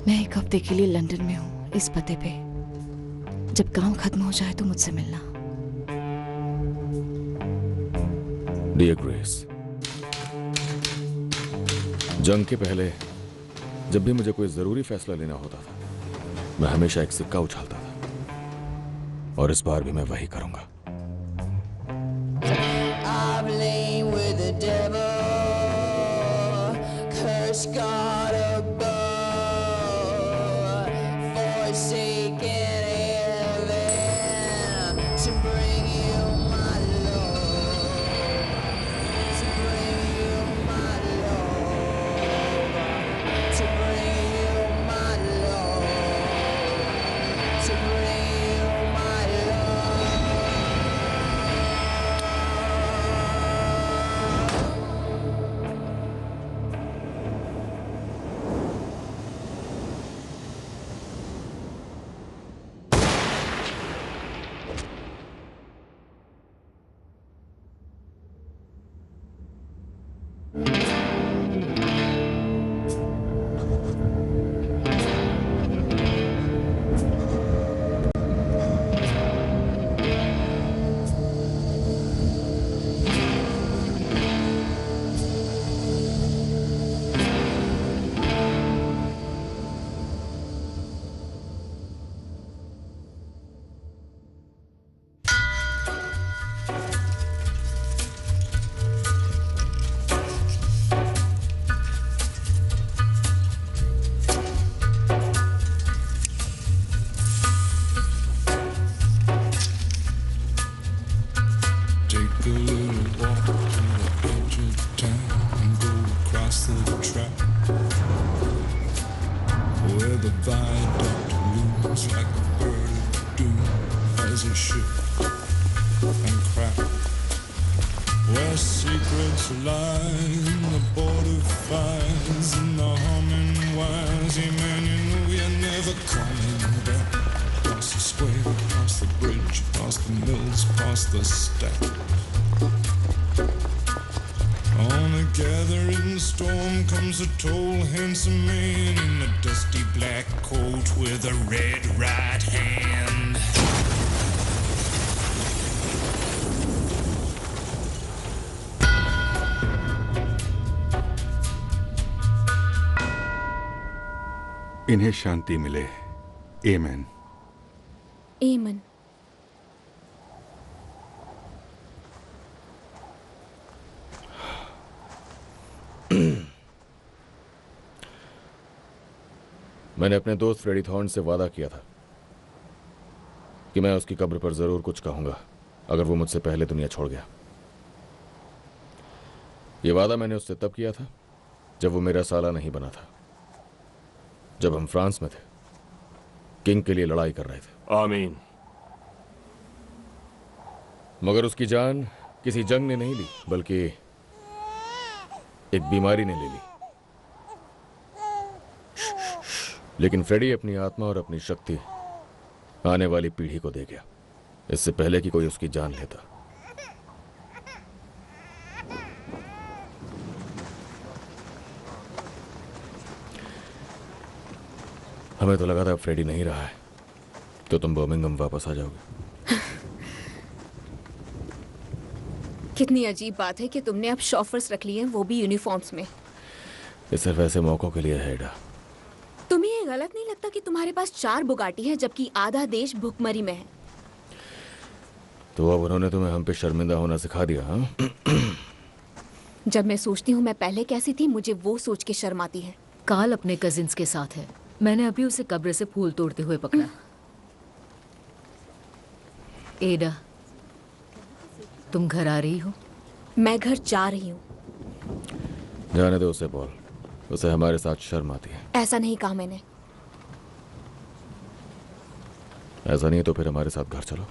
मैं एक हफ्ते के लिए लंदन में हूँ, इस पते पे। जब काम खत्म हो जाए तो मुझसे मिलना। डियर ग्रेस, जंग के पहले जब भी मुझे कोई जरूरी फैसला लेना होता था, मैं हमेशा एक सिक्का उछालता था, और इस बार भी मैं वही करूंगा। A tall, handsome man in a dusty black coat with a red right hand. इन्हें शांति मिले। आमीन। आमीन। मैंने अपने दोस्त फ्रेडी थॉर्न से वादा किया था कि मैं उसकी कब्र पर जरूर कुछ कहूंगा अगर वो मुझसे पहले दुनिया छोड़ गया। ये वादा मैंने उससे तब किया था जब वो मेरा साला नहीं बना था, जब हम फ्रांस में थे, किंग के लिए लड़ाई कर रहे थे। आमीन। मगर उसकी जान किसी जंग ने नहीं ली, बल्कि एक बीमारी ने ले ली। लेकिन फ्रेडी अपनी आत्मा और अपनी शक्ति आने वाली पीढ़ी को दे गया, इससे पहले कि कोई उसकी जान लेता। हमें तो लगा था अब फ्रेडी नहीं रहा है तो तुम बर्मिंघम वापस आ जाओगे। कितनी अजीब बात है कि तुमने अब शॉफर्स रख लिए हैं, वो भी यूनिफॉर्म्स में। ये सिर्फ ऐसे मौकों के लिए है एडा। तुम्हें ये गलत नहीं लगता कि तुम्हारे पास 4 बुगाटी है जबकि आधा देश भुखमरी में है? तो अब उन्होंने तुम्हें हम पे शर्मिंदा होना सिखा दिया, हाँ? जब मैं सोचती हूँ मैं पहले कैसी थी, मुझे वो सोच के शर्म आती है। कार्ल अपने कजिन्स के साथ है। मैंने अभी उसे कब्र से फूल तोड़ते हुए पकड़ा। एडा, तुम घर आ रही हो? मैं घर जा रही हूँ। जाने दो उसे पॉल, उसे हमारे साथ शर्म आती है। ऐसा नहीं कहा मैंने। ऐसा नहीं है तो फिर हमारे साथ घर चलो।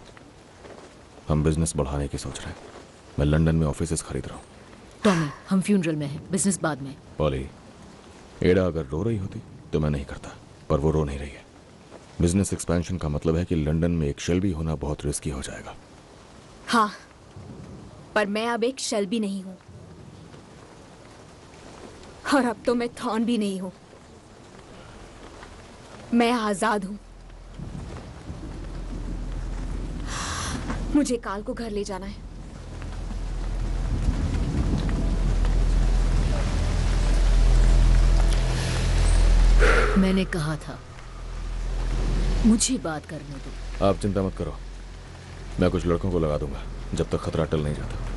हम बिजनेस बढ़ाने की सोच रहे हैं। मैं लंदन में ऑफिसेस खरीद रहा हूँ। टॉमी, हम फ्यूनरल में हैं, बिजनेस बाद में। पॉली, एडा अगर रो रही होती तो मैं नहीं करता, पर वो रो नहीं रही है। बिजनेस एक्सपेंशन का मतलब है कि लंदन में एक शेल्बी होना बहुत रिस्की हो जाएगा। हाँ, पर मैं अब एक शेल्बी नहीं हूँ, और अब तो मैं थॉर्न भी नहीं हूँ। मैं आजाद हूँ। मुझे काल को घर ले जाना है। मैंने कहा था मुझे बात करने दो। आप चिंता मत करो, मैं कुछ लड़कों को लगा दूंगा जब तक खतरा टल नहीं जाता।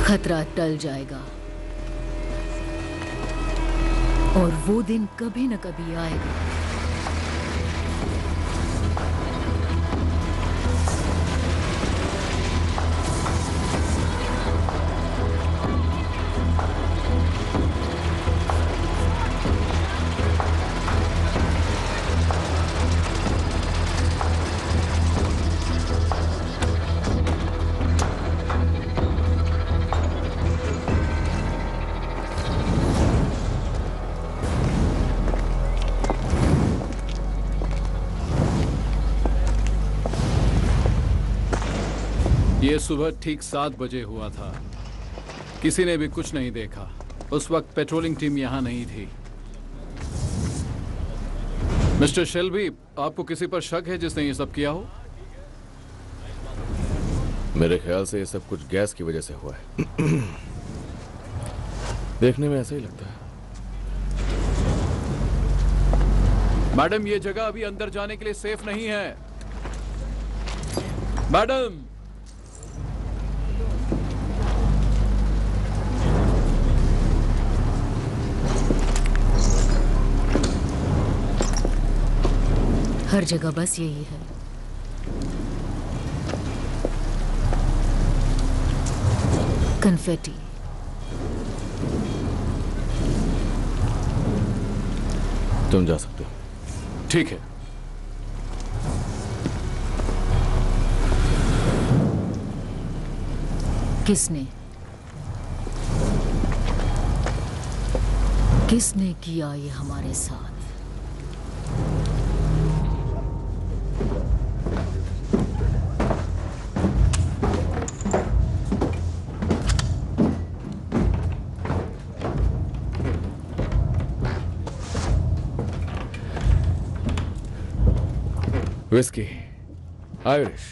खतरा टल जाएगा और वो दिन कभी न कभी आएगा। ये सुबह ठीक 7 बजे हुआ था। किसी ने भी कुछ नहीं देखा। उस वक्त पेट्रोलिंग टीम यहाँ नहीं थी। मिस्टर शेल्बी, आपको किसी पर शक है जिसने ये सब किया हो? मेरे ख्याल से ये सब कुछ गैस की वजह से हुआ है। देखने में ऐसा ही लगता है। मैडम, ये जगह अभी अंदर जाने के लिए सेफ नहीं है। मैडम, हर जगह बस यही है। कन्फेटी। तुम जा सकते हो। ठीक है। किसने किया ये हमारे साथ? Whisky, Irish.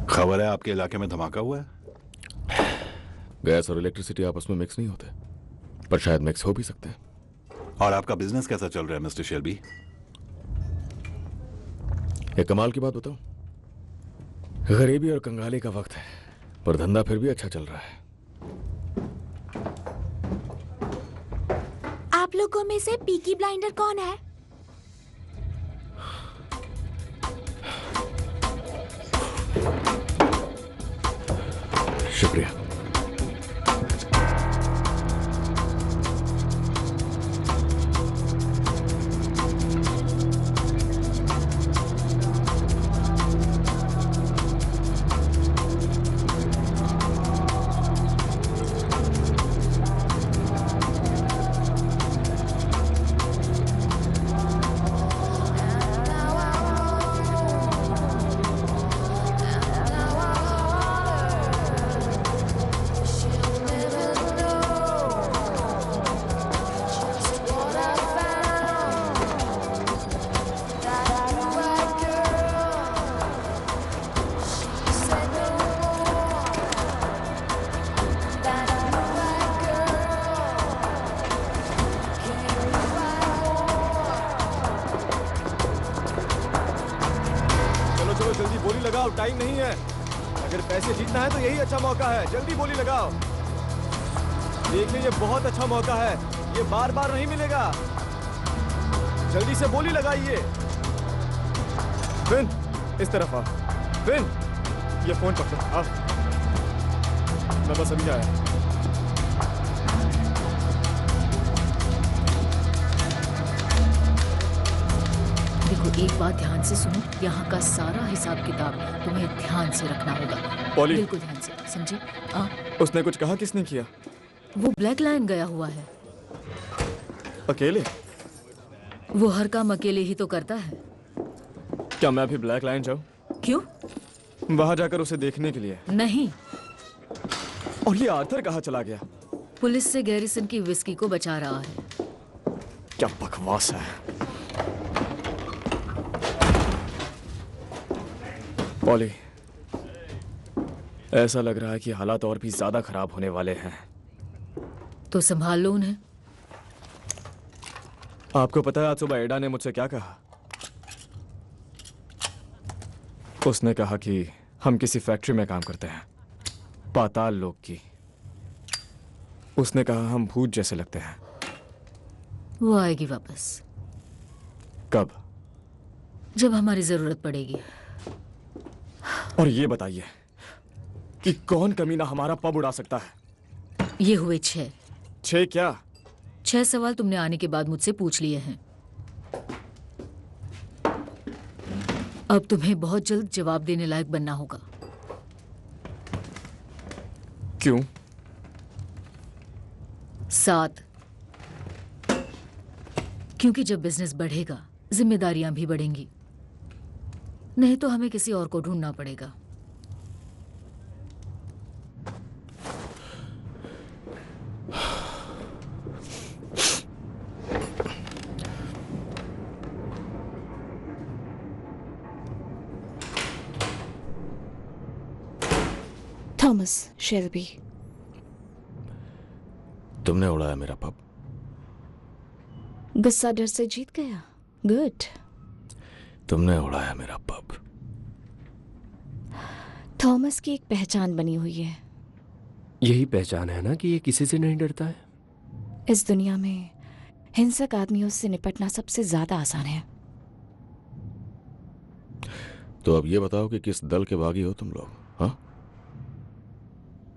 खबर है आपके इलाके में धमाका हुआ है। गैस और इलेक्ट्रिसिटी आपस में मिक्स नहीं होते, पर शायद मिक्स हो भी सकते हैं। और आपका बिजनेस कैसा चल रहा है मिस्टर शेल्बी? एक कमाल की बात बताऊं, गरीबी और कंगाली का वक्त है, पर धंधा फिर भी अच्छा चल रहा है। आप लोगों में से पीकी ब्लाइंडर कौन है? शुक्रिया। जल्दी बोली लगाओ, टाइम नहीं है। अगर पैसे जीतना है तो यही अच्छा मौका है। जल्दी बोली लगाओ। देख लीजिए, बहुत अच्छा मौका है, ये बार बार नहीं मिलेगा। जल्दी से बोली लगाइए। फिन, इस तरफ आ। फिन, ये फोन पकड़ो। आ, मैं बस अभी आया। देखो, एक बात ध्यान से सुनो, यहाँ का सारा हिसाब किताब तुम्हें ध्यान से रखना होगा। पॉली, बिल्कुल ध्यान से, समझी? उसने कुछ कहा? किसने किया? वो ब्लैक लायन गया हुआ है। अकेले? वो हर काम अकेले ही तो करता है। क्या मैं भी ब्लैक लाइन जाऊं? क्यों? वहां जाकर उसे देखने के लिए। नहीं, और ये आर्थर कहाँ चला गया? पुलिस से गैरिसन की विस्की को बचा रहा है। क्या बकवास है। पॉली, ऐसा लग रहा है कि हालात और भी ज्यादा खराब होने वाले हैं। तो संभाल लो उन्हें। आपको पता है आज सुबह एडा ने मुझसे क्या कहा? उसने कहा कि हम किसी फैक्ट्री में काम करते हैं, पाताल लोक की। उसने कहा हम भूत जैसे लगते हैं। वो आएगी वापस कब? जब हमारी जरूरत पड़ेगी। और ये बताइए कि कौन कमीना हमारा पब उड़ा सकता है? ये हुए 6। 6 क्या? 6 सवाल तुमने आने के बाद मुझसे पूछ लिए हैं। अब तुम्हें बहुत जल्द जवाब देने लायक बनना होगा। क्यों? 7, क्योंकि जब बिजनेस बढ़ेगा जिम्मेदारियां भी बढ़ेंगी। नहीं तो हमें किसी और को ढूंढना पड़ेगा। थॉमस शेल्बी, तुमने उड़ाया मेरा पब। गुस्सा डर से जीत गया। गुड। तुमने उड़ाया मेरा पब। थॉमस की एक पहचान बनी हुई है। यही पहचान है ना कि ये किसी से नहीं डरता है। इस दुनिया में हिंसक आदमियों से निपटना सबसे ज्यादा आसान है। तो अब ये बताओ कि किस दल के बागी हो तुम लोग? हाँ,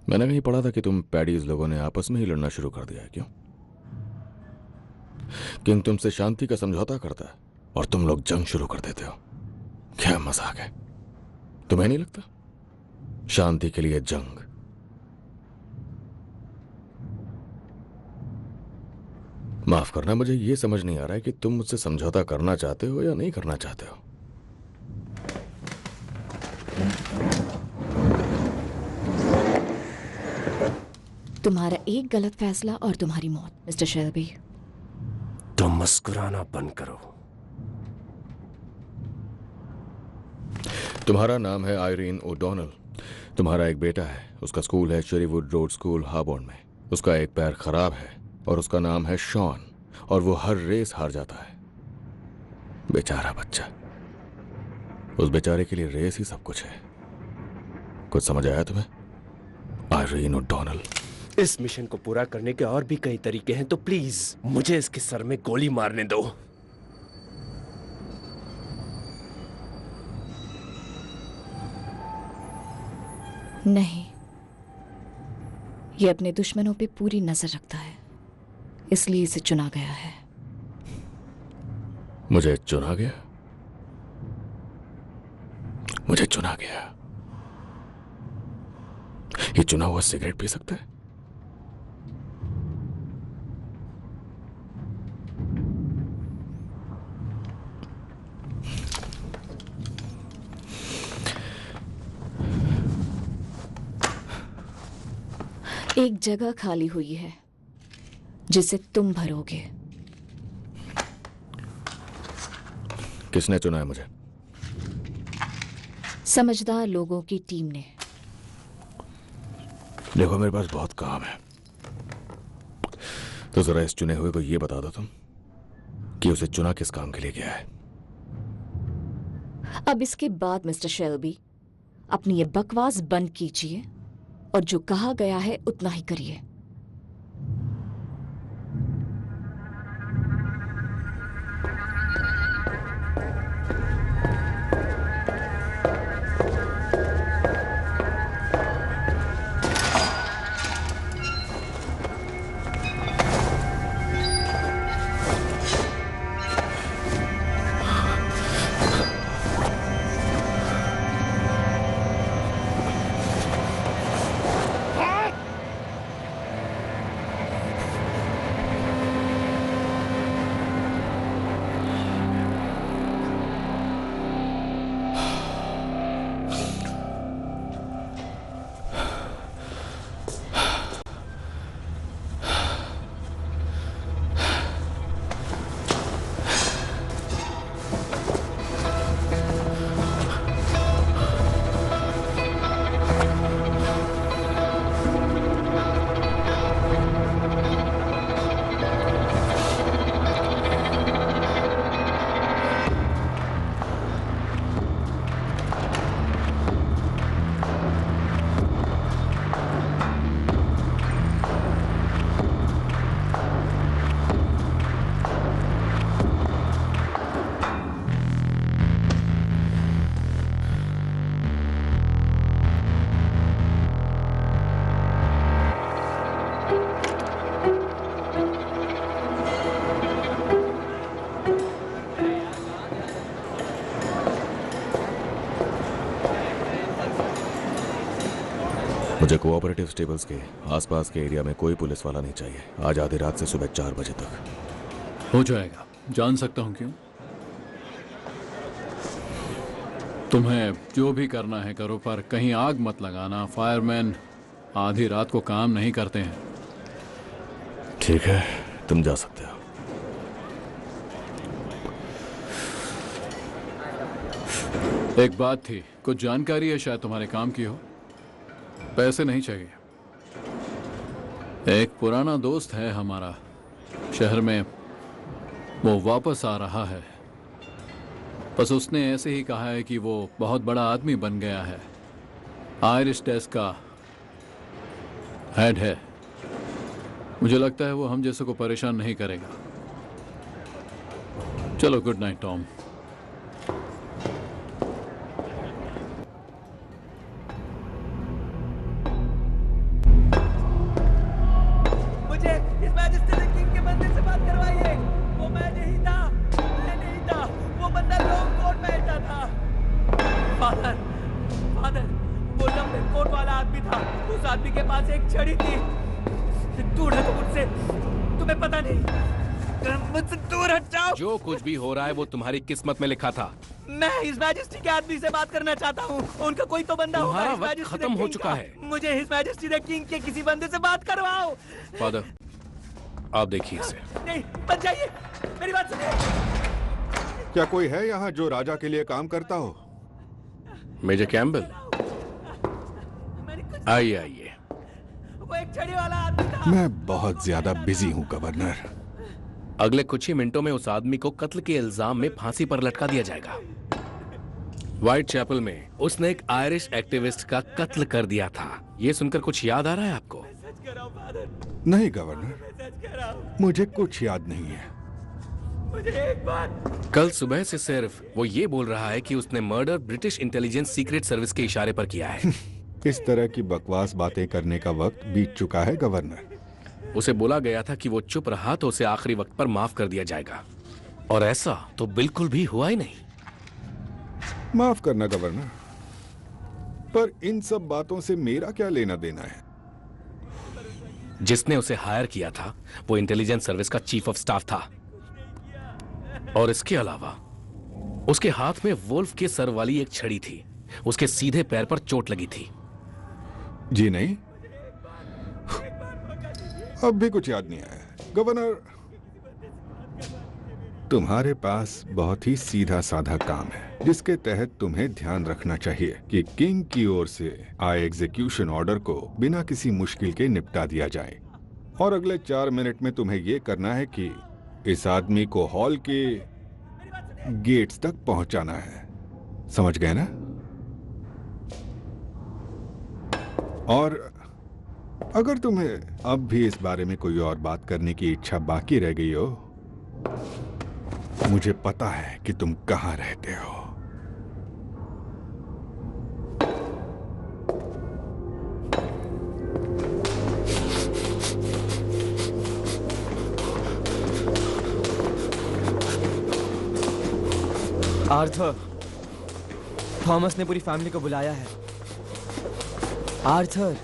मैंने कहीं पढ़ा था कि तुम पैडीज लोगों ने आपस में ही लड़ना शुरू कर दिया है। क्यों? किंग तुमसे शांति का समझौता करता है और तुम लोग जंग शुरू कर देते हो। क्या मजाक है? तुम्हें नहीं लगता शांति के लिए जंग? माफ करना, मुझे यह समझ नहीं आ रहा है कि तुम मुझसे समझौता करना चाहते हो या नहीं करना चाहते हो। तुम्हारा एक गलत फैसला और तुम्हारी मौत, मिस्टर शेल्बी। तो मुस्कुराना बंद करो। तुम्हारा नाम है आयरीन ओडोनल। तुम्हारा एक बेटा है, उसका स्कूल है शेरीवुड रोड स्कूल हार्बोर्न में। उसका एक पैर खराब है और उसका नाम है शॉन, और वो हर रेस हार जाता है। बेचारा बच्चा। उस बेचारे के लिए रेस ही सब कुछ है। कुछ समझ आया तुम्हें? Irene O'Donnell. इस मिशन को पूरा करने के और भी कई तरीके हैं, तो प्लीज मुझे इसके सर में गोली मारने दो। नहीं, ये अपने दुश्मनों पे पूरी नजर रखता है, इसलिए इसे चुना गया है। मुझे चुना गया? मुझे चुना गया? ये चुना हुआ सिगरेट पी सकता है? एक जगह खाली हुई है जिसे तुम भरोगे। किसने चुना है मुझे? समझदार लोगों की टीम ने। देखो, मेरे पास बहुत काम है, तो जरा इस चुने हुए को ये बता दो तुम कि उसे चुना किस काम के लिए गया है। अब इसके बाद मिस्टर शेल्बी, अपनी ये बकवास बंद कीजिए और जो कहा गया है उतना ही करिए। मुझे कोऑपरेटिव स्टेबल्स के आसपास के एरिया में कोई पुलिस वाला नहीं चाहिए आज आधी रात से सुबह 4 बजे तक। हो जाएगा। जान सकता हूं क्यों? तुम्हें जो भी करना है करो, पर कहीं आग मत लगाना। फायरमैन आधी रात को काम नहीं करते हैं। ठीक है, तुम जा सकते हो। एक बात थी, कुछ जानकारी है, शायद तुम्हारे काम की हो। पैसे नहीं चाहिए। एक पुराना दोस्त है हमारा शहर में, वो वापस आ रहा है। बस उसने ऐसे ही कहा है कि वो बहुत बड़ा आदमी बन गया है, आयरिश डेस्क का हेड है। मुझे लगता है वो हम जैसे को परेशान नहीं करेगा। चलो, गुड नाइट टॉम। मुझे इस मैजिस्ट्रेट किंग के बंदे से बात करवाइए। वो मैं नहीं था, मैं नहीं था। वो बंदा लॉन्ग कोट पहनता था। फादर, फादर, वो लंबे कोट वाला आदमी था। उस आदमी के पास एक छड़ी थी। दूर हटो मुझसे, तुम्हें पता नहीं। मुझसे दूर हट जाओ। जो कुछ भी हो रहा है वो तुम्हारी किस्मत में लिखा था। मैं इस मैजेस्टी के आदमी से बात करना चाहता हूँ। उनका कोई तो बंदा होगा। तुम्हारा इस वक्त मैजेस्टी खत्म द हो किंग चुका का। है। मुझे इस मैजेस्टी द किंग के किसी बंदे से बात करवाओ। फादर, आप देखिए इसे। नहीं, बच जाइए, मेरी बात सुनिए। क्या कोई है यहाँ जो राजा के लिए काम करता हो? मेजर कैम्बल, आइए आइए। वो एक छड़ी वाला आदमी था। मैं बहुत ज्यादा बिजी हूँ गवर्नर। अगले कुछ ही मिनटों में उस आदमी को कत्ल के इल्जाम में फांसी पर लटका दिया जाएगा। व्हाइट चैपल में उसने एक आयरिश एक्टिविस्ट का कत्ल कर दिया था। ये सुनकर कुछ याद आ रहा है आपको? नहीं गवर्नर, मुझे कुछ याद नहीं है। मुझे एक बात। कल सुबह से सिर्फ वो ये बोल रहा है कि उसने murder British intelligence secret service के इशारे पर किया है। इस तरह की बकवास बातें करने का वक्त बीत चुका है गवर्नर। उसे बोला गया था कि वो चुप रहा तो उसे आखिरी वक्त पर माफ कर दिया जाएगा, और ऐसा तो बिल्कुल भी हुआ ही नहीं। माफ करना गवर्नर, पर इन सब बातों से मेरा क्या लेना देना है? जिसने उसे हायर किया था वो इंटेलिजेंस सर्विस का चीफ ऑफ स्टाफ था, और इसके अलावा उसके हाथ में वुल्फ के सर वाली एक छड़ी थी। उसके सीधे पैर पर चोट लगी थी। जी नहीं, अब भी कुछ याद नहीं आया गवर्नर। तुम्हारे पास बहुत ही सीधा साधा काम है जिसके तहत तुम्हें ध्यान रखना चाहिए कि किंग की ओर से आए एग्जीक्यूशन ऑर्डर को बिना किसी मुश्किल के निपटा दिया जाए, और अगले 4 मिनट में तुम्हें यह करना है कि इस आदमी को हॉल के गेट्स तक पहुंचाना है। समझ गए ना? और अगर तुम्हें अब भी इस बारे में कोई और बात करने की इच्छा बाकी रह गई हो, मुझे पता है कि तुम कहां रहते हो। आर्थर, थॉमस ने पूरी फैमिली को बुलाया है। आर्थर,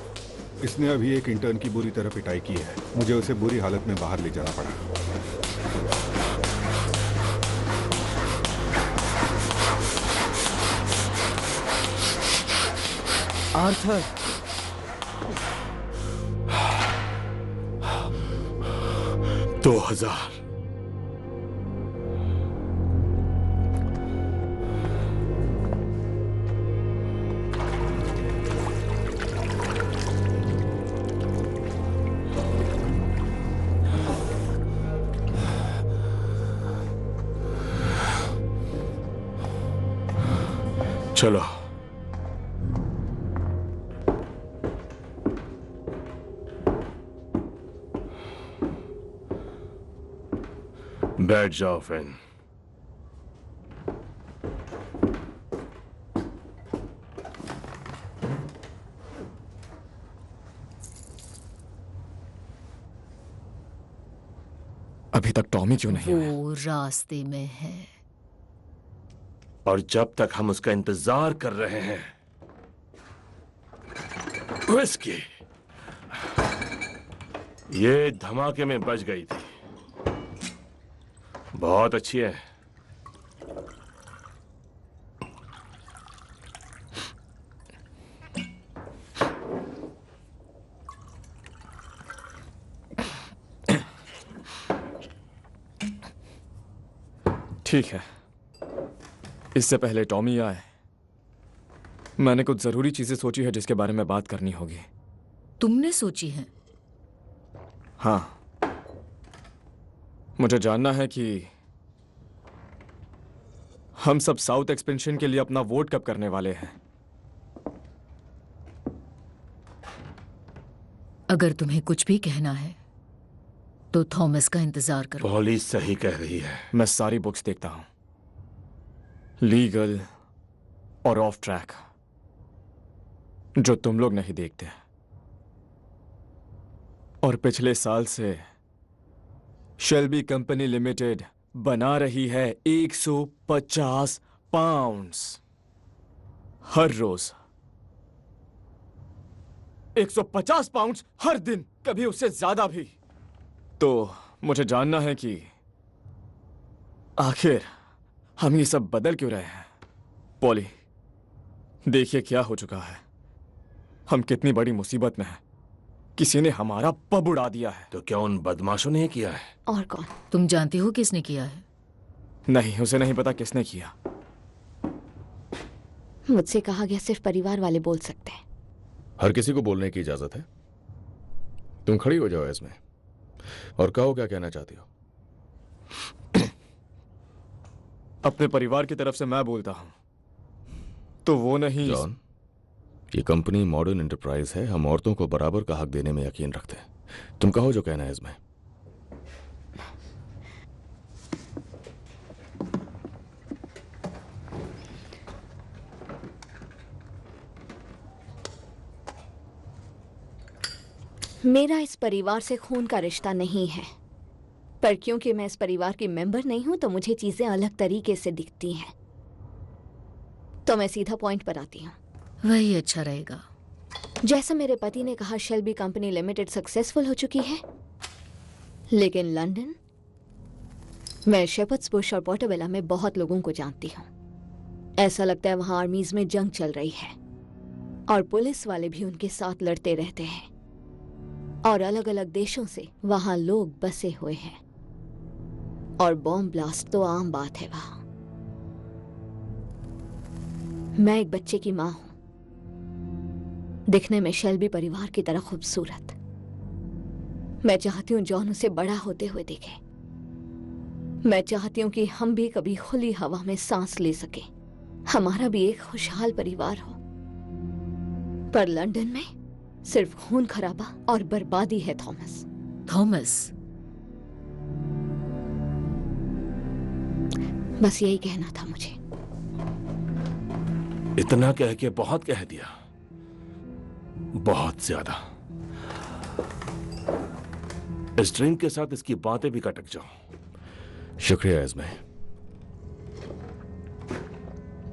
इसने अभी एक इंटर्न की बुरी तरह पिटाई की है। मुझे उसे बुरी हालत में बाहर ले जाना पड़ा। आर्थर, 2000। चलो, बैठ जाओ फैन। अभी तक टॉमी क्यों नहीं आया? वो रास्ते में है। और जब तक हम उसका इंतजार कर रहे हैं विस्की ये धमाके में बच गई थी। बहुत अच्छी है। ठीक है, इससे पहले टॉमी आए, मैंने कुछ जरूरी चीजें सोची है जिसके बारे में बात करनी होगी। तुमने सोची है? हाँ, मुझे जानना है कि हम सब साउथ एक्सपेंशन के लिए अपना वोट कब करने वाले हैं। अगर तुम्हें कुछ भी कहना है तो थॉमस का इंतजार करो। पुलिस सही कह रही है। मैं सारी बुक्स देखता हूं, लीगल और ऑफ ट्रैक, जो तुम लोग नहीं देखते। और पिछले साल से शेल्बी कंपनी लिमिटेड बना रही है 150 पाउंड्स हर रोज। 150 पाउंड्स हर दिन, कभी उससे ज्यादा भी। तो मुझे जानना है कि आखिर हम ये सब बदल क्यों रहे हैं। पॉली, देखिए क्या हो चुका है। हम कितनी बड़ी मुसीबत में हैं। किसी ने हमारा पब उड़ा दिया है। तो क्या उन बदमाशों ने किया है? और कौन? तुम जानती हो किसने किया है? नहीं, उसे नहीं पता किसने किया। मुझसे कहा गया सिर्फ परिवार वाले बोल सकते हैं। हर किसी को बोलने की इजाजत है। तुम खड़ी हो जाओ इसमें और कहो क्या कहना चाहती हो। अपने परिवार की तरफ से मैं बोलता हूं, तो वो नहीं। जॉन, ये कंपनी मॉडर्न एंटरप्राइज है। हम औरतों को बराबर का हक देने में यकीन रखते हैं। तुम कहो जो कहना है इसमें। मेरा इस परिवार से खून का रिश्ता नहीं है, पर क्योंकि मैं इस परिवार की मेंबर नहीं हूं तो मुझे चीजें अलग तरीके से दिखती हैं। तो मैं सीधा पॉइंट पर आती हूं। वही अच्छा रहेगा। जैसा मेरे पति ने कहा, शेल्बी कंपनी लिमिटेड सक्सेसफुल हो चुकी है, लेकिन लंदन, मैं शेपर्ड्स बुश और पोर्टोबेला में बहुत लोगों को जानती हूं। ऐसा लगता है वहां आर्मीज में जंग चल रही है और पुलिस वाले भी उनके साथ लड़ते रहते हैं, और अलग अलग देशों से वहां लोग बसे हुए हैं, और बॉम्ब ब्लास्ट तो आम बात है वहां। मैं एक बच्चे की मां हूं, दिखने में शेल्बी परिवार की तरह खूबसूरत। मैं चाहती हूं जॉन उसे बड़ा होते हुए देखे। मैं चाहती हूं कि हम भी कभी खुली हवा में सांस ले सके, हमारा भी एक खुशहाल परिवार हो। पर लंदन में सिर्फ खून खराबा और बर्बादी है। थॉमस, बस यही कहना था मुझे। इतना कह के बहुत कह दिया, बहुत ज्यादा। इस ड्रिंक के साथ इसकी बातें भी कटक जाओ। शुक्रिया एस्मे।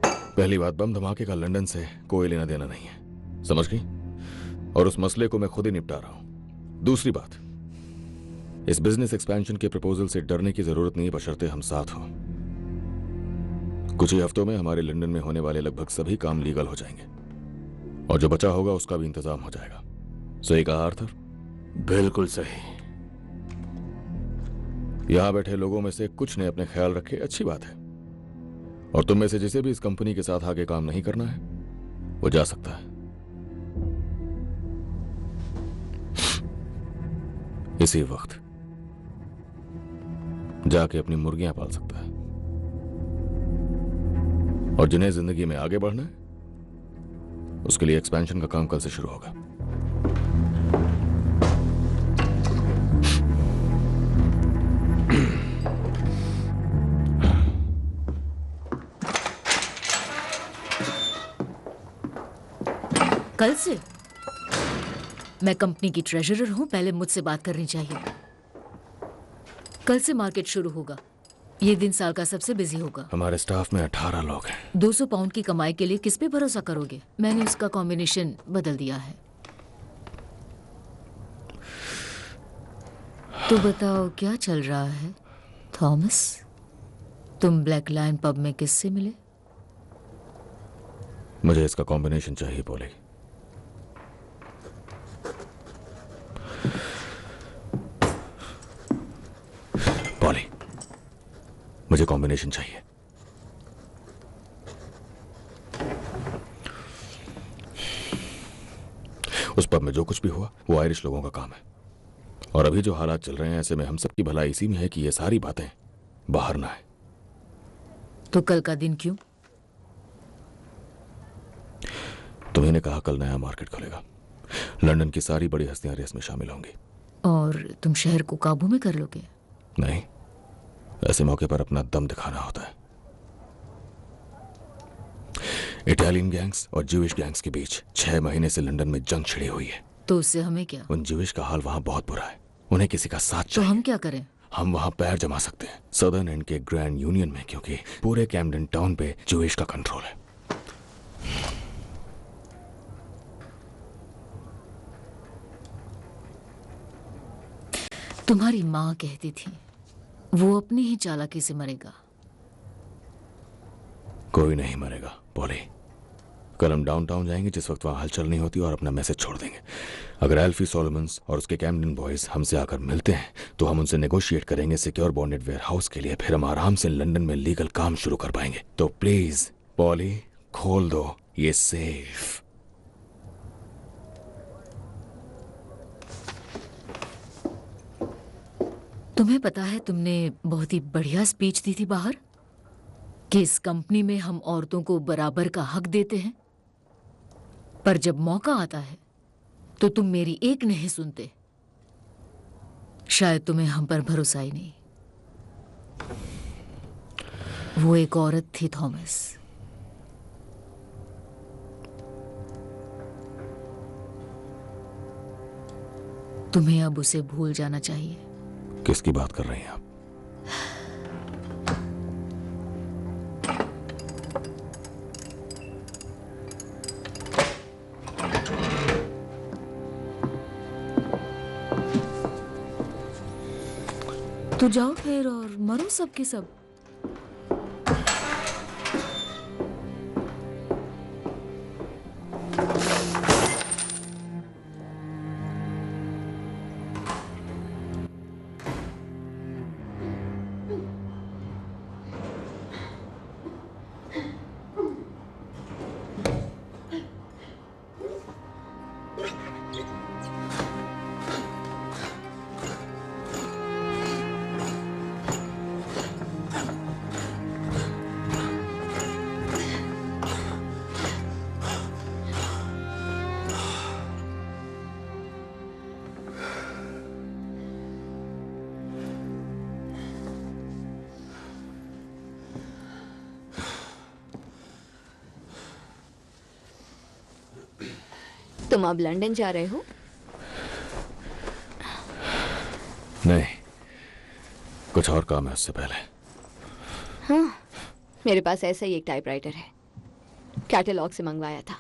पहली बात, बम धमाके का लंदन से कोई लेना देना नहीं है, समझ गई? और उस मसले को मैं खुद ही निपटा रहा हूं। दूसरी बात, इस बिजनेस एक्सपेंशन के प्रपोजल से डरने की जरूरत नहीं, बशर्ते हम साथ हों। कुछ ही हफ्तों में हमारे लंदन में होने वाले लगभग सभी काम लीगल हो जाएंगे, और जो बचा होगा उसका भी इंतजाम हो जाएगा। सही कहा आर्थर? बिल्कुल सही। यहां बैठे लोगों में से कुछ ने अपने ख्याल रखे, अच्छी बात है। और तुम में से जिसे भी इस कंपनी के साथ आगे काम नहीं करना है वो जा सकता है। इसी वक्त जाके अपनी मुर्गियां पाल सकता है। और जिन्हें जिंदगी में आगे बढ़ना है उसके लिए एक्सपेंशन का काम कल से शुरू होगा। कल से? मैं कंपनी की ट्रेजरर हूं, पहले मुझसे बात करनी चाहिए। कल से मार्केट शुरू होगा। ये दिन साल का सबसे बिजी होगा। हमारे स्टाफ में 18 लोग हैं। 200 पाउंड की कमाई के लिए किस पे भरोसा करोगे? मैंने उसका कॉम्बिनेशन बदल दिया है। तो बताओ क्या चल रहा है थॉमस? तुम ब्लैक लाइन पब में किससे मिले? मुझे इसका कॉम्बिनेशन चाहिए पॉली। पॉली, मुझे कॉम्बिनेशन चाहिए। उस पब में जो कुछ भी हुआ वो आयरिश लोगों का काम है, और अभी जो हालात चल रहे हैं ऐसे में हम सबकी भलाई इसी में है कि ये सारी बातें बाहर ना आए। तो कल का दिन क्यों? तुम्ही ने कहा कल नया मार्केट खुलेगा, लंदन की सारी बड़ी हस्तियां रेस में शामिल होंगी। और तुम शहर को काबू में कर लोगे? नहीं, ऐसे मौके पर अपना दम दिखाना होता है। इटालियन गैंग्स और ज्यूइश गैंग्स के बीच 6 महीने से लंदन में जंग छिड़ी हुई है। तो उससे हमें क्या? उन ज्यूइश का हाल वहां बहुत बुरा है, उन्हें किसी का साथ तो चाहिए। हम क्या करें? हम वहां पैर जमा सकते हैं सदर्न एंड के ग्रैंड यूनियन में, क्योंकि पूरे कैम्पडन टाउन पे ज्यूइश का कंट्रोल है। तुम्हारी माँ कहती थी वो अपनी ही चालाकी से मरेगा। कोई नहीं मरेगा पॉली। कल हम डाउनटाउन जाएंगे जिस वक्त वहां हलचल नहीं होती और अपना मैसेज छोड़ देंगे। अगर एल्फी सोलोमन्स और उसके कैम्पडन बॉयज हमसे आकर मिलते हैं तो हम उनसे नेगोशिएट करेंगे सिक्योर बॉन्डेड वेयर हाउस के लिए, फिर हम आराम से लंदन में लीगल काम शुरू कर पाएंगे। तो प्लीज पॉली, खोल दो ये सेफ। तुम्हें पता है तुमने बहुत ही बढ़िया स्पीच दी थी बाहर कि इस कंपनी में हम औरतों को बराबर का हक देते हैं, पर जब मौका आता है तो तुम मेरी एक नहीं सुनते। शायद तुम्हें हम पर भरोसा ही नहीं। वो एक औरत थी थॉमस। तुम्हें अब उसे भूल जाना चाहिए। किसकी बात कर रही हैं आप? तो जाओ फिर और मरो सब के सब। तुम अब लंदन जा रहे हो? नहीं, कुछ और काम है उससे पहले। हाँ, मेरे पास ऐसा ही एक टाइपराइटर है, कैटलॉग से मंगवाया था।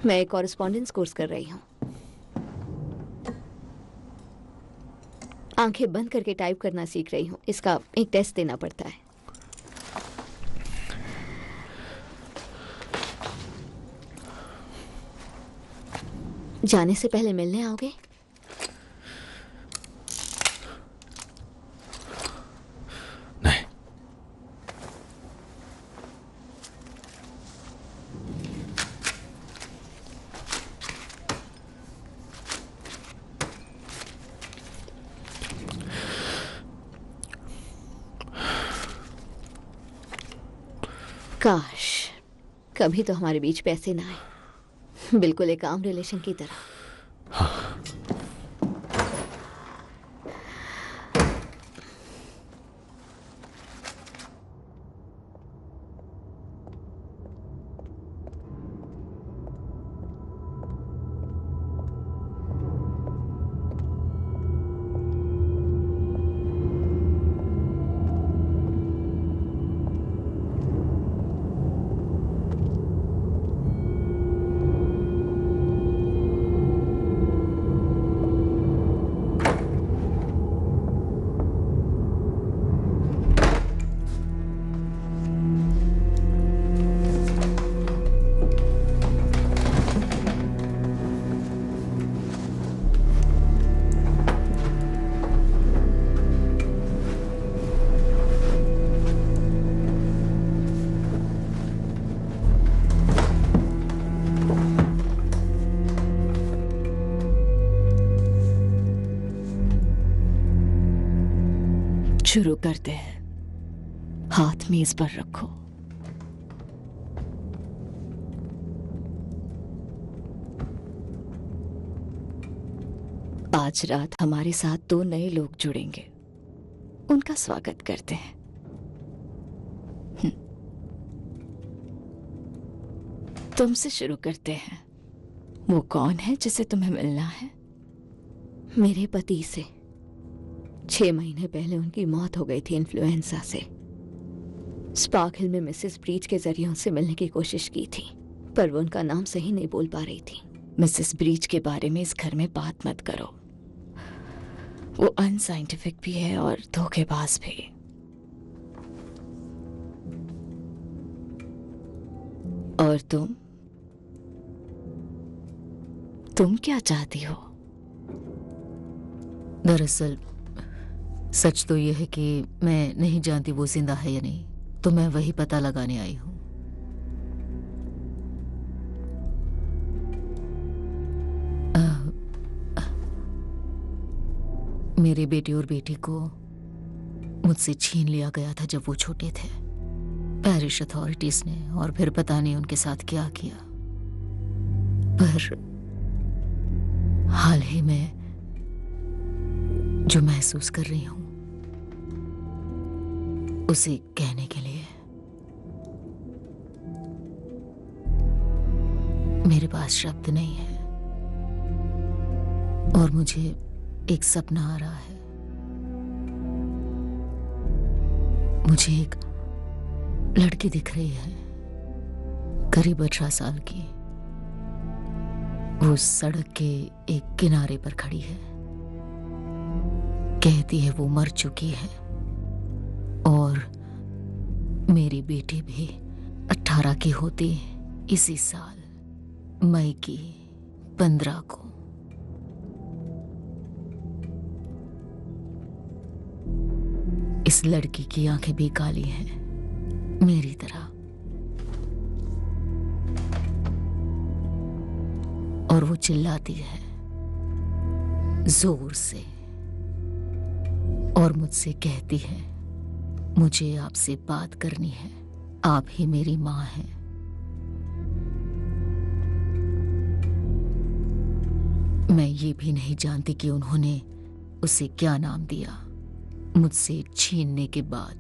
मैं एक कॉरेस्पॉन्डेंस कोर्स कर रही हूँ। आंखें बंद करके टाइप करना सीख रही हूँ। इसका एक टेस्ट देना पड़ता है। जाने से पहले मिलने आओगे? नहीं। काश कभी तो हमारे बीच पैसे ना आए, बिल्कुल एक आम रिलेशन की तरह। शुरू करते हैं। हाथ मेज पर रखो। आज रात हमारे साथ 2 नए लोग जुड़ेंगे। उनका स्वागत करते हैं। तुमसे शुरू करते हैं। वो कौन है जिसे तुम्हें मिलना है? मेरे पति से। 6 महीने पहले उनकी मौत हो गई थी इन्फ्लुएंजा से। स्पार्क हिल में मिसेस ब्रीच के जरिए उनसे मिलने की कोशिश की थी, पर वो उनका नाम सही नहीं बोल पा रही थी। मिसेस ब्रीच के बारे में इस घर में बात मत करो। वो अनसाइंटिफिक भी है और धोखेबाज भी। और तुम क्या चाहती हो? दरअसल सच तो यह है कि मैं नहीं जानती वो जिंदा है या नहीं, तो मैं वही पता लगाने आई हूं। मेरे बेटे और बेटी को मुझसे छीन लिया गया था जब वो छोटे थे, पैरिश अथॉरिटीज ने, और फिर पता नहीं उनके साथ क्या किया। पर हाल ही में जो महसूस कर रही हूं उसे कहने के लिए मेरे पास शब्द नहीं है। और मुझे एक सपना आ रहा है। मुझे एक लड़की दिख रही है, करीब 18 साल की। वो सड़क के एक किनारे पर खड़ी है। कहती है वो मर चुकी है और मेरी बेटी भी 18 की होती इसी साल मई की 15 को। इस लड़की की आंखें भी काली हैं, मेरी तरह, और वो चिल्लाती है जोर से और मुझसे कहती है मुझे आपसे बात करनी है, आप ही मेरी मां हैं। मैं ये भी नहीं जानती कि उन्होंने उसे क्या नाम दिया मुझसे छीनने के बाद।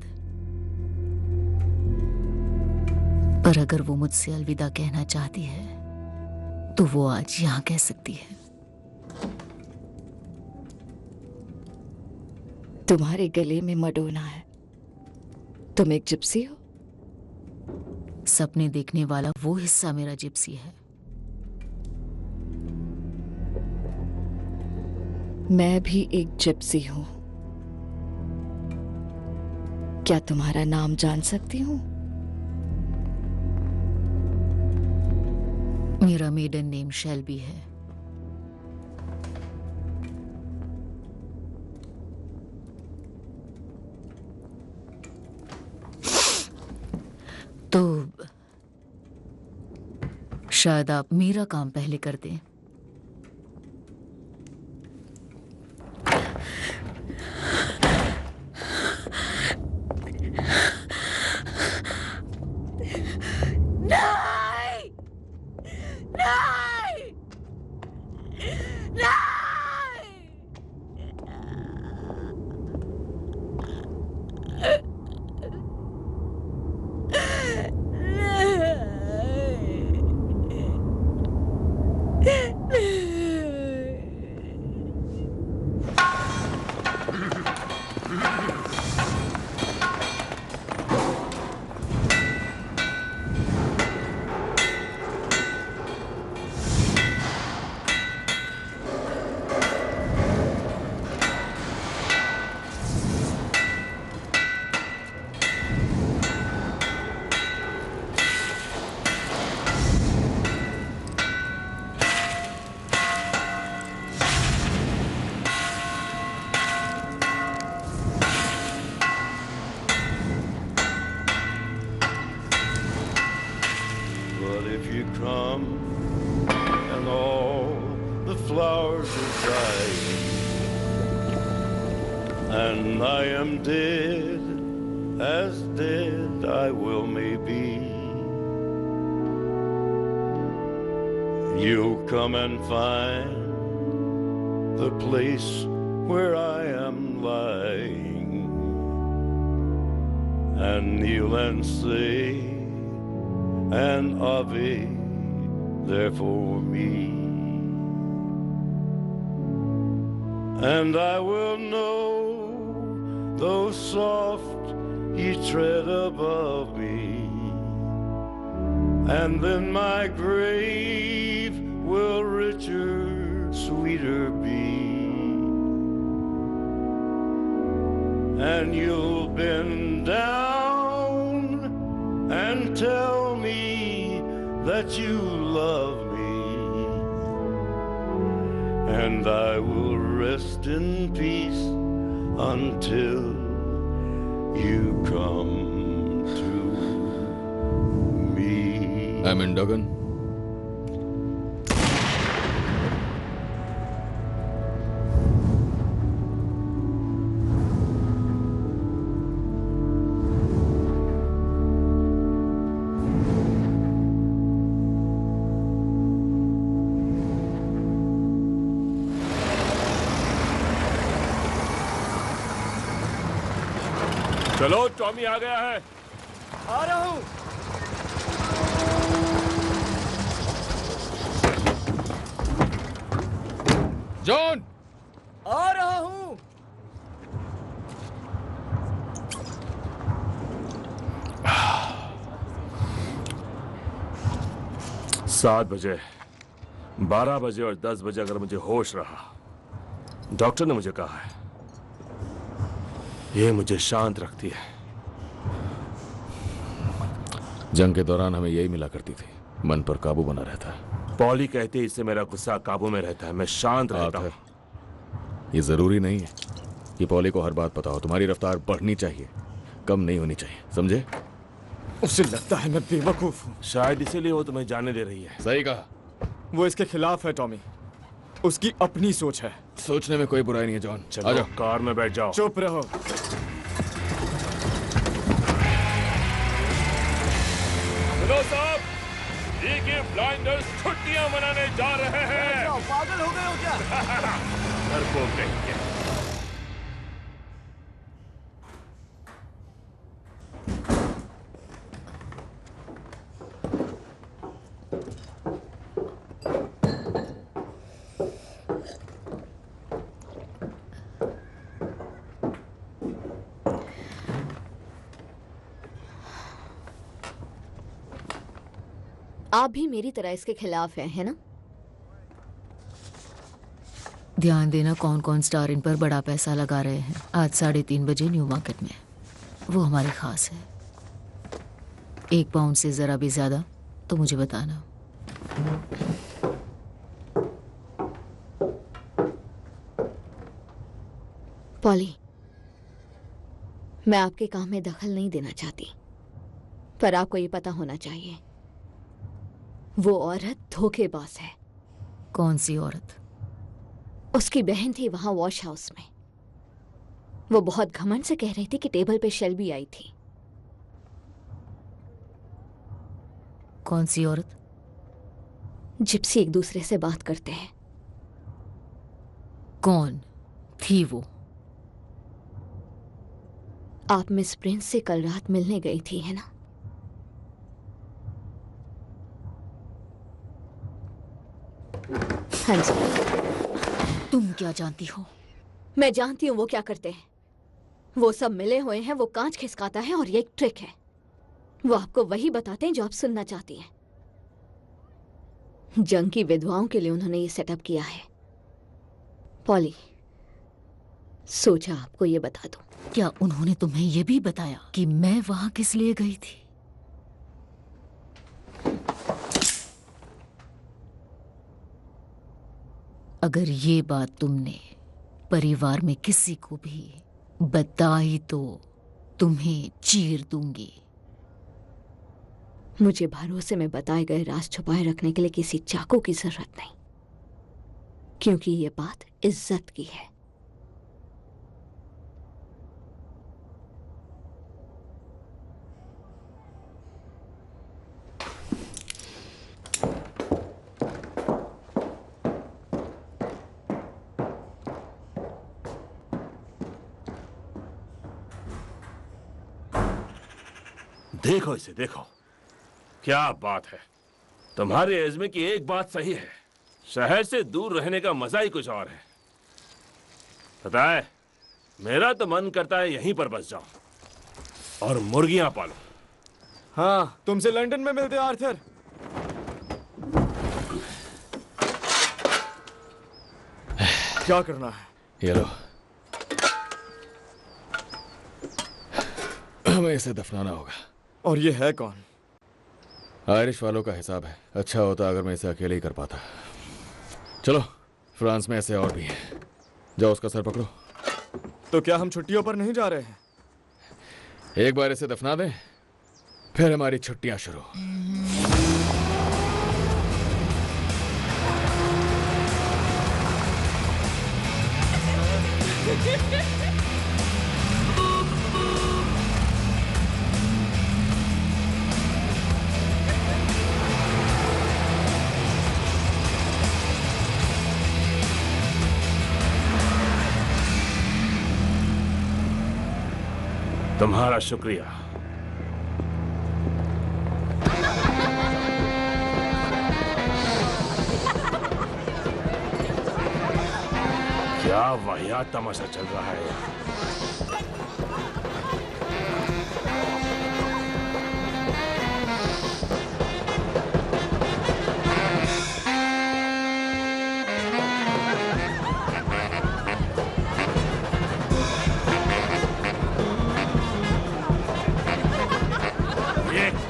पर अगर वो मुझसे अलविदा कहना चाहती है तो वो आज यहां कह सकती है। तुम्हारे गले में मडोना है। तुम एक जिप्सी हो? सपने देखने वाला वो हिस्सा मेरा जिप्सी है। मैं भी एक जिप्सी हूं। क्या तुम्हारा नाम जान सकती हूं? मेरा मेडन नेम शेल्बी है। तो शायद आप मेरा काम पहले कर दें। and I am dead, as dead I will may be. You'll come and find the place where I am lying, and kneel and say an Ave there for me. And I will know, though soft ye tread above me, and then my grave will richer, sweeter be. And you'll bend down and tell me that you love me, and I will rest in peace until you come to me. I'm in Duggan. चलो, Tommy आ गया है। आ रहा हूं। John, आ रहा हूं। 7 बजे, 12 बजे और 10 बजे अगर मुझे होश रहा, डॉक्टर ने मुझे कहा है, ये मुझे शांत रखती है। जंग के दौरान हमें यही मिला करती थी, मन पर काबू बना रहता है। पॉली कहती है इससे मेरा गुस्सा काबू में रहता है, मैं शांत रहता हूँ। ये जरूरी नहीं है कि पॉली को हर बात पता हो। तुम्हारी रफ्तार बढ़नी चाहिए, कम नहीं होनी चाहिए, समझे? उसे लगता है मैं बेवकूफ हूँ। शायद इसीलिए वो तुम्हें जाने दे रही है। सही कहा। वो इसके खिलाफ है टॉमी, उसकी अपनी सोच है। सोचने में कोई बुराई नहीं है जॉन। चलो, आ जाओ, कार में बैठ जाओ। चुप रहो। हेलो साहब, ये ब्लाइंडर्स छुट्टियां मनाने जा रहे हैं। पागल हो गए हो क्या? डरपोक नहीं है। आप भी मेरी तरह इसके खिलाफ हैं, है ना? ध्यान देना कौन कौन स्टार इन पर बड़ा पैसा लगा रहे हैं। आज 3:30 बजे न्यू मार्केट में, वो हमारी खास है। 1 पाउंड से जरा भी ज्यादा तो मुझे बताना। पॉली, मैं आपके काम में दखल नहीं देना चाहती, पर आपको ये पता होना चाहिए, वो औरत धोखेबाज है। कौन सी औरत? उसकी बहन थी वहां वॉश हाउस में। वो बहुत घमंड से कह रही थी कि टेबल पे शेल्बी आई थी। कौन सी औरत? जिप्सी एक दूसरे से बात करते हैं। कौन थी वो? आप मिस प्रिंस से कल रात मिलने गई थी, है ना? हाँ जी। तुम क्या जानती हो? मैं जानती हूँ वो क्या करते हैं। वो सब मिले हुए हैं, वो कांच खिसकाता है और ये एक ट्रिक है। वो आपको वही बताते हैं जो आप सुनना चाहती हैं। जंग की विधवाओं के लिए उन्होंने ये सेटअप किया है। पॉली, सोचा आपको ये बता दूं। क्या उन्होंने तुम्हें ये भी बताया कि मैं वहां किस लिए गई थी? अगर ये बात तुमने परिवार में किसी को भी बताई तो तुम्हें चीर दूंगी। मुझे भरोसे में बताए गए राज छुपाए रखने के लिए किसी चाकू की जरूरत नहीं, क्योंकि ये बात इज्जत की है। देखो इसे, देखो क्या बात है। तुम्हारे एज़्मे की एक बात सही है, शहर से दूर रहने का मजा ही कुछ और है। पता है, मेरा तो मन करता है यहीं पर बस जाऊं और मुर्गियां पालूं। हाँ, तुमसे लंदन में मिलते हैं आर्थर। क्या करना है? ये लो, हमें इसे दफनाना होगा। और ये है कौन? आयरिश वालों का हिसाब है। अच्छा होता अगर मैं इसे अकेले ही कर पाता। चलो, फ्रांस में ऐसे और भी हैं। जाओ उसका सर पकड़ो। तो क्या हम छुट्टियों पर नहीं जा रहे हैं? एक बार इसे दफना दें, फिर हमारी छुट्टियां शुरू। तुम्हारा शुक्रिया। क्या वाहियात तमाशा चल रहा है यहाँ।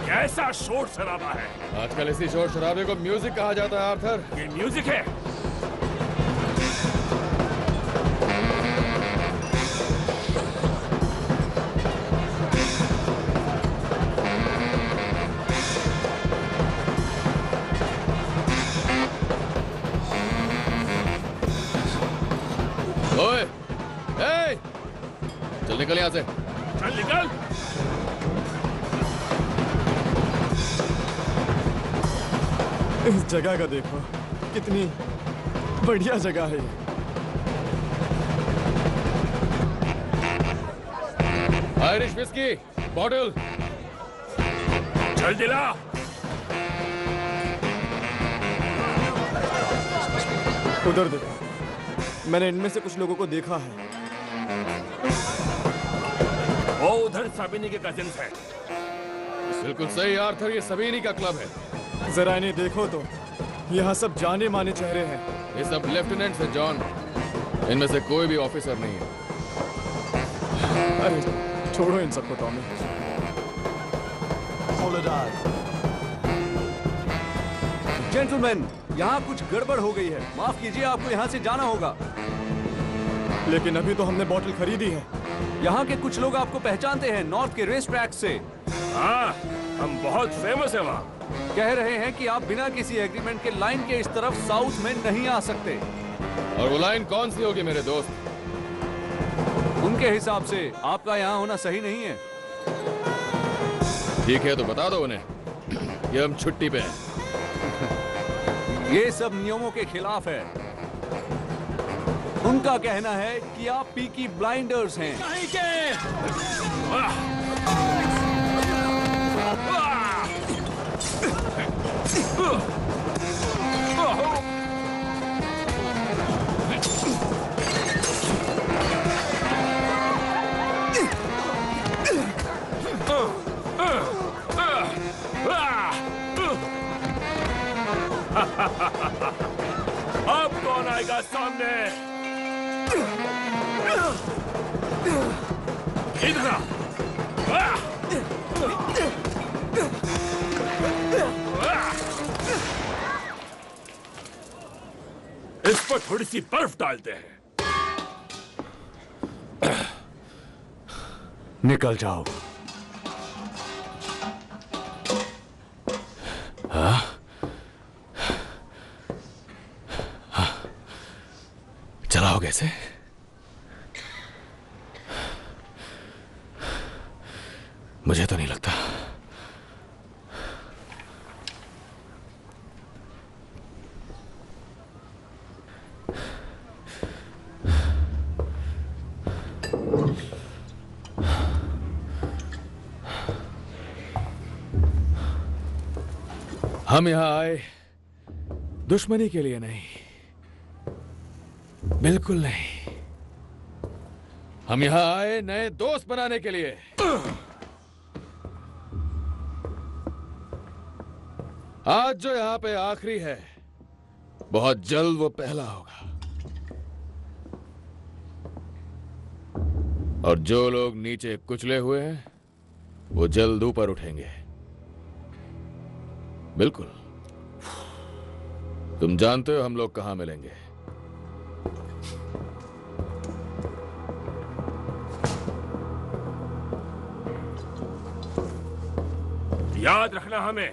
कैसा शोर शराबा है। आजकल इसी शोर शराबे को म्यूजिक कहा जाता है आर्थर। ये म्यूजिक है। ओए, चल निकल यहाँ से। चल निकल। इस जगह का देखो, कितनी बढ़िया जगह है ये। Irish whisky bottle. चल दिला। उधर देखो, मैंने इनमें से कुछ लोगों को देखा है। वो उधर साबिनी के कजिन्स हैं। बिल्कुल सही आर्थर, ये सबीनी का क्लब है। जरा इन्हें देखो तो, यहाँ सब जाने माने चेहरे हैं। ये सब लेफ्टिनेंट्स हैं जॉन, इनमें से कोई भी ऑफिसर नहीं है। अरे छोड़ो इन सबको टॉमी। जेंटलमैन, यहाँ कुछ गड़बड़ हो गई है। माफ कीजिए, आपको यहाँ से जाना होगा। लेकिन अभी तो हमने बोतल खरीदी है। यहाँ के कुछ लोग आपको पहचानते हैं, नॉर्थ के रेस ट्रैक से। हाँ, हम बहुत फेमस है वहाँ। कह रहे हैं कि आप बिना किसी एग्रीमेंट के लाइन के इस तरफ साउथ में नहीं आ सकते। और वो लाइन कौन सी होगी मेरे दोस्त? उनके हिसाब से आपका यहाँ होना सही नहीं है। ठीक है, तो बता दो उन्हें कि हम छुट्टी पे हैं। ये सब नियमों के खिलाफ है। उनका कहना है कि आप पीकी ब्लाइंडर्स हैं। अब कौन आएगा सामने? इधर आ। इस पर थोड़ी सी बर्फ डालते हैं। निकल जाओ। हाँ? चलाओ कैसे? मुझे तो नहीं लगता। हम यहां आए दुश्मनी के लिए नहीं, बिल्कुल नहीं। हम यहां आए नए दोस्त बनाने के लिए। आज जो यहां पे आखिरी है, बहुत जल्द वो पहला होगा। और जो लोग नीचे कुचले हुए हैं, वो जल्द ऊपर उठेंगे। बिल्कुल। तुम जानते हो हम लोग कहां मिलेंगे। याद रखना हमें।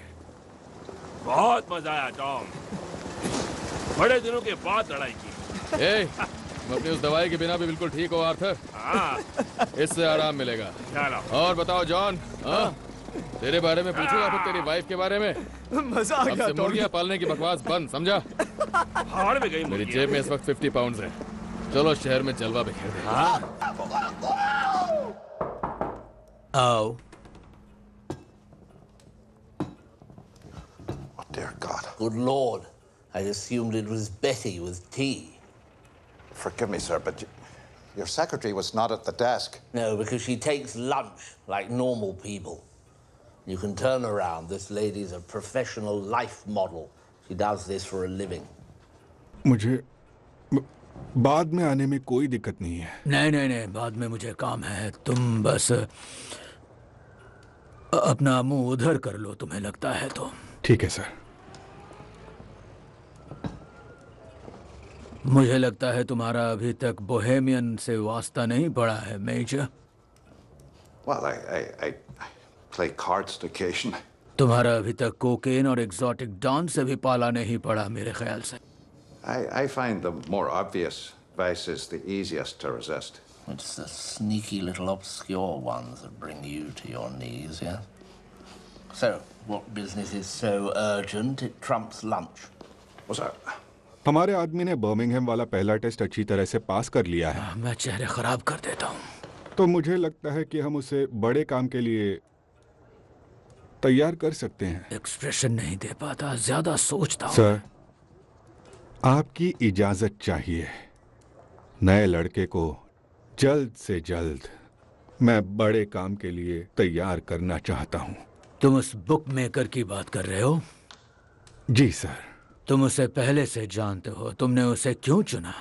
बहुत मजा आया टॉम, बड़े दिनों के बाद लड़ाई की। तुम अपनी उस दवाई के बिना भी बिल्कुल ठीक हो आर्थर। हाँ। इससे आराम मिलेगा। और बताओ जॉन, तेरे बारे में पूछूंगा फिर तेरी वाइफ के बारे में। मजा आ गया। मुर्गियां पालने की बकवास बंद, समझा? हाड़ में गई मेरी जेब में इस वक्त 50 पाउंड है। चलो शहर में जलवा बिखेर दे। Oh. Oh, dear God. Good Lord. I assumed it was Betty with tea. Forgive me, sir, but your secretary was not at the desk. No, because she takes lunch like normal people. You can turn around. This lady's a professional life model. She does this for a living. मुझे बाद में आने में कोई दिक्कत नहीं है। नहीं, बाद में मुझे काम है। तुम बस अपना मुंह उधर कर लो, तुम्हें लगता है तो। ठीक है सर। मुझे लगता है तुम्हारा अभी तक बोहेमियन से वास्ता नहीं पड़ा है, major. Well, I play cards occasionally. तुम्हारा अभी तक कोकेन और एग्जॉटिक डॉन से भी पाला नहीं पड़ा मेरे ख्याल से। I find the more obvious vices the easiest to resist. It's the sneaky little obscure ones that bring you to your knees, yeah? So, what business is so urgent it trumps lunch? What's that? हमारे आदमी ने Birmingham वाला पहला test अच्छी तरह से पास कर लिया है। मैं चेहरे खराब कर देता हूँ। तो मुझे लगता है कि हम उसे बड़े काम के लिए तैयार कर सकते हैं। एक्सप्रेशन नहीं दे पाता, ज्यादा सोचता हूँ। सर, आपकी इजाजत चाहिए। नए लड़के को जल्द से जल्द मैं बड़े काम के लिए तैयार करना चाहता हूँ। तुम उस बुक मेकर की बात कर रहे हो? जी सर। तुम उसे पहले से जानते हो, तुमने उसे क्यों चुना?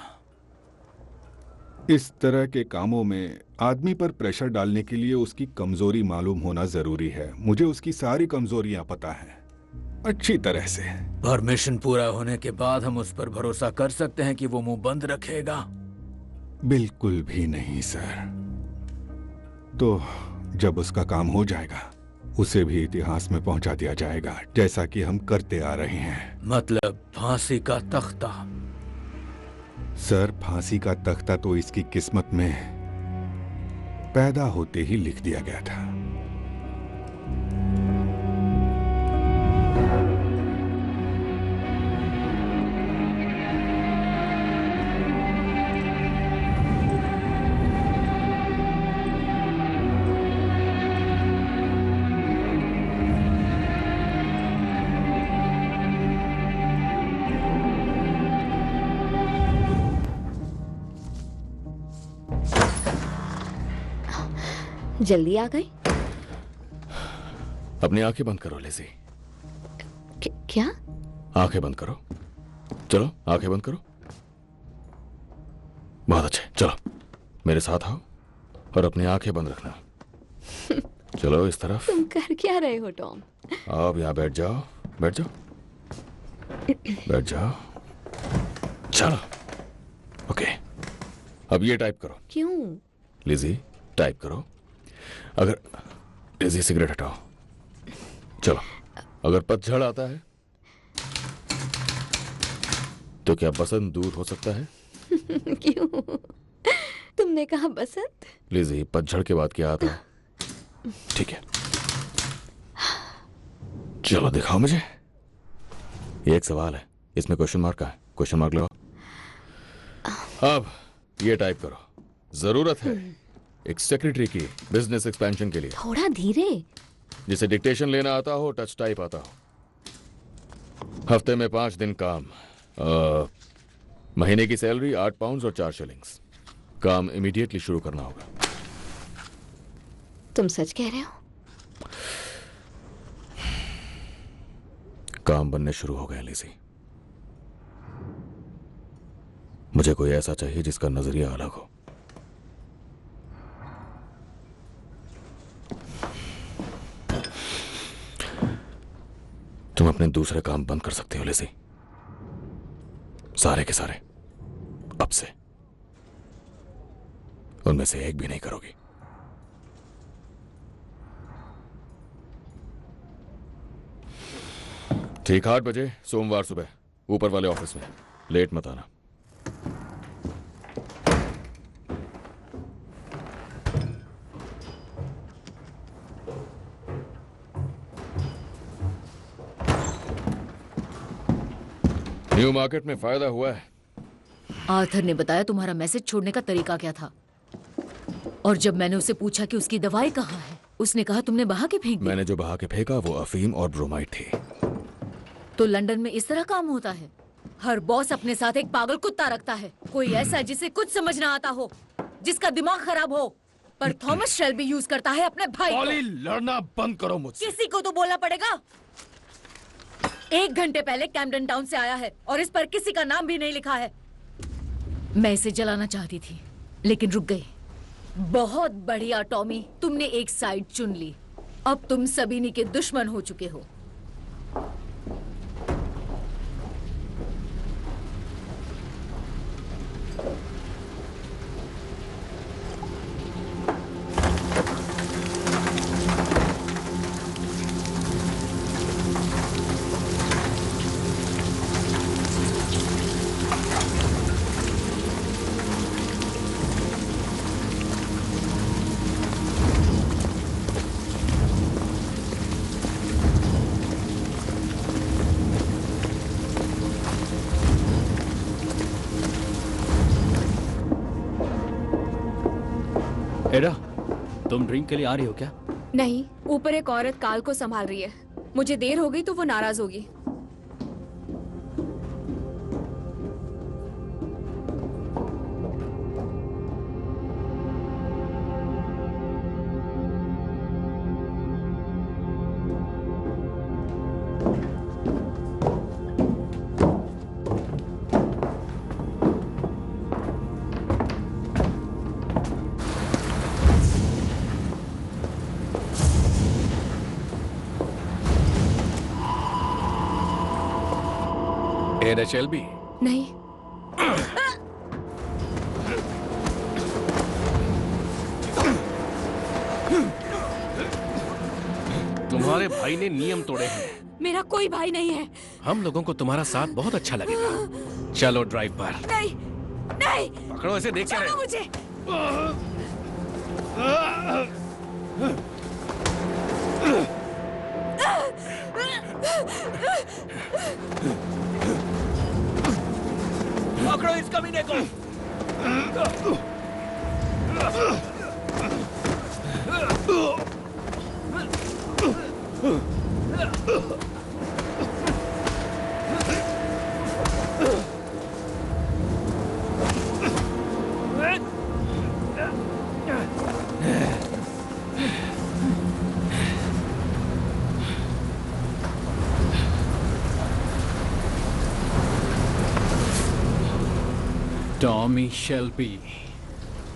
इस तरह के कामों में आदमी पर प्रेशर डालने के लिए उसकी कमजोरी मालूम होना जरूरी है। मुझे उसकी सारी कमजोरियां पता हैं, अच्छी तरह से। परमिशन पूरा होने के बाद हम उस पर भरोसा कर सकते हैं कि वो मुंह बंद रखेगा? बिल्कुल भी नहीं सर। तो जब उसका काम हो जाएगा, उसे भी इतिहास में पहुंचा दिया जाएगा, जैसा कि हम करते आ रहे हैं। मतलब फांसी का तख्ता? सर, फांसी का तख्ता तो इसकी किस्मत में पैदा होते ही लिख दिया गया था। जल्दी आ गई? अपनी आंखें बंद करो लेज़ी। क्या? आंखें बंद करो। चलो आंखें बंद करो। बहुत अच्छे, चलो मेरे साथ आओ और अपनी आंखें बंद रखना। चलो इस तरफ। तुम कर क्या रहे हो टॉम? आप यहाँ बैठ जाओ, बैठ जाओ, बैठ जाओ। चलो ओके, अब ये टाइप करो। क्यों? लिज़ी टाइप करो। अगर लिज़ी सिगरेट हटाओ। चलो, अगर पतझड़ आता है तो क्या बसंत दूर हो सकता है? क्यों? तुमने कहा बसंत? लिज़ी, पतझड़ के बाद क्या आता है? ठीक है, चलो दिखाओ मुझे। ये एक सवाल है, इसमें क्वेश्चन मार्क का है। क्वेश्चन मार्क लो। अब ये टाइप करो। जरूरत है एक सेक्रेटरी की बिजनेस एक्सपेंशन के लिए। थोड़ा धीरे। जिसे डिक्टेशन लेना आता हो, टच टाइप आता हो। हफ्ते में 5 दिन काम, महीने की सैलरी 8 पाउंड और 4 शिलिंग्स। काम इमीडिएटली शुरू करना होगा। तुम सच कह रहे हो? काम बनने शुरू हो गए लिज़ी। मुझे कोई ऐसा चाहिए जिसका नजरिया अलग हो। तुम अपने दूसरे काम बंद कर सकते हो लिज़ी, सारे के सारे, अब से। उनमें से एक भी नहीं करोगी। ठीक 8 बजे सोमवार सुबह ऊपर वाले ऑफिस में। लेट मत आना। न्यू मार्केट में फायदा हुआ है। आर्थर ने बताया तुम्हारा मैसेज छोड़ने का तरीका क्या था, और जब मैंने उससे पूछा कि उसकी दवाई कहाँ है, उसने कहा तुमने बहा के फेंक दी। मैंने जो बहा के फेंका वो अफीम और ब्रोमाइड थी। तो लंदन में इस तरह काम होता है? हर बॉस अपने साथ एक पागल कुत्ता रखता है, कोई ऐसा जिसे कुछ समझ ना आता हो, जिसका दिमाग खराब हो। पर थॉमस शेल्बी यूज करता है अपने भाई को। पॉली, लड़ना बंद करो मुझसे। किसी को तो बोलना पड़ेगा। 1 घंटे पहले कैम्पटन टाउन से आया है और इस पर किसी का नाम भी नहीं लिखा है। मैं इसे जलाना चाहती थी लेकिन रुक गई। बहुत बढ़िया टॉमी, तुमने एक साइड चुन ली। अब तुम सबीनी के दुश्मन हो चुके हो। एडा, तुम ड्रिंक के लिए आ रही हो क्या? नहीं, ऊपर एक औरत काल को संभाल रही है। मुझे देर हो गई तो वो नाराज होगी। एडा शेल्बी? नहीं। तुम्हारे भाई ने नियम तोड़े हैं। मेरा कोई भाई नहीं है। हम लोगों को तुम्हारा साथ बहुत अच्छा लगेगा। चलो ड्राइव पर। नहीं, नहीं। पकड़ो इसे, देखते रहे। मुझे। पकड़ो इस कमीने को। टॉमी शेल्बी,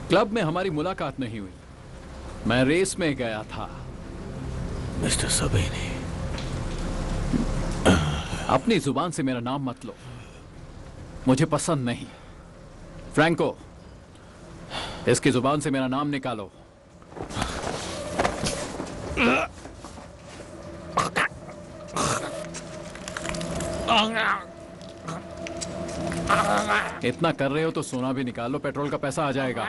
क्लब में हमारी मुलाकात नहीं हुई। मैं रेस में गया था। मिस्टर सबीनी, अपनी जुबान से मेरा नाम मत लो, मुझे पसंद नहीं। फ्रैंको, इसकी जुबान से मेरा नाम निकालो। इतना कर रहे हो तो सोना भी निकालो, पेट्रोल का पैसा आ जाएगा।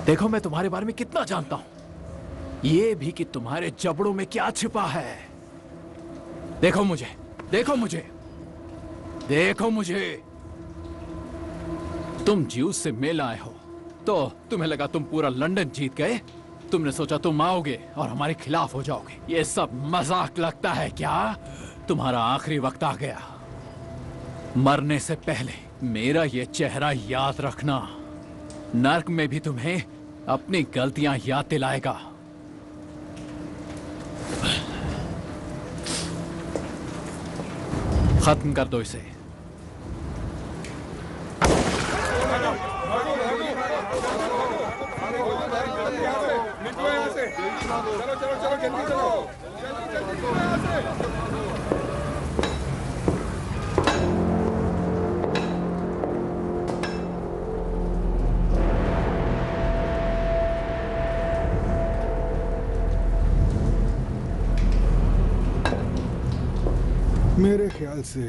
देखो मैं तुम्हारे बारे में कितना जानता हूं, ये भी कि तुम्हारे जबड़ों में क्या छिपा है। देखो मुझे, देखो मुझे। देखो मुझे। तुम ज्यूस से मेल आए हो तो तुम्हें लगा तुम पूरा लंदन जीत गए। तुमने सोचा तुम आओगे और हमारे खिलाफ हो जाओगे। ये सब मजाक लगता है क्या? तुम्हारा आखिरी वक्त आ गया। मरने से पहले मेरा ये चेहरा याद रखना। नर्क में भी तुम्हें अपनी गलतियां याद दिलाएगा। खत्म कर दो इसे। मेरे ख्याल से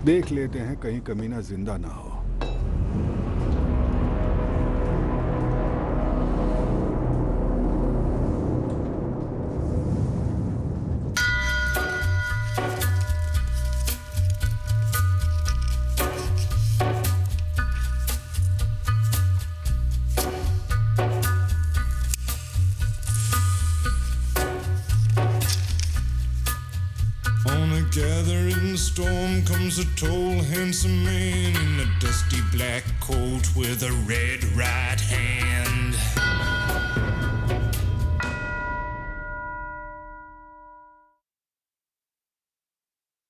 देख लेते हैं कहीं कमीना जिंदा ना हो। Gathering storm comes a tall, handsome man in a dusty black coat with a red right hand.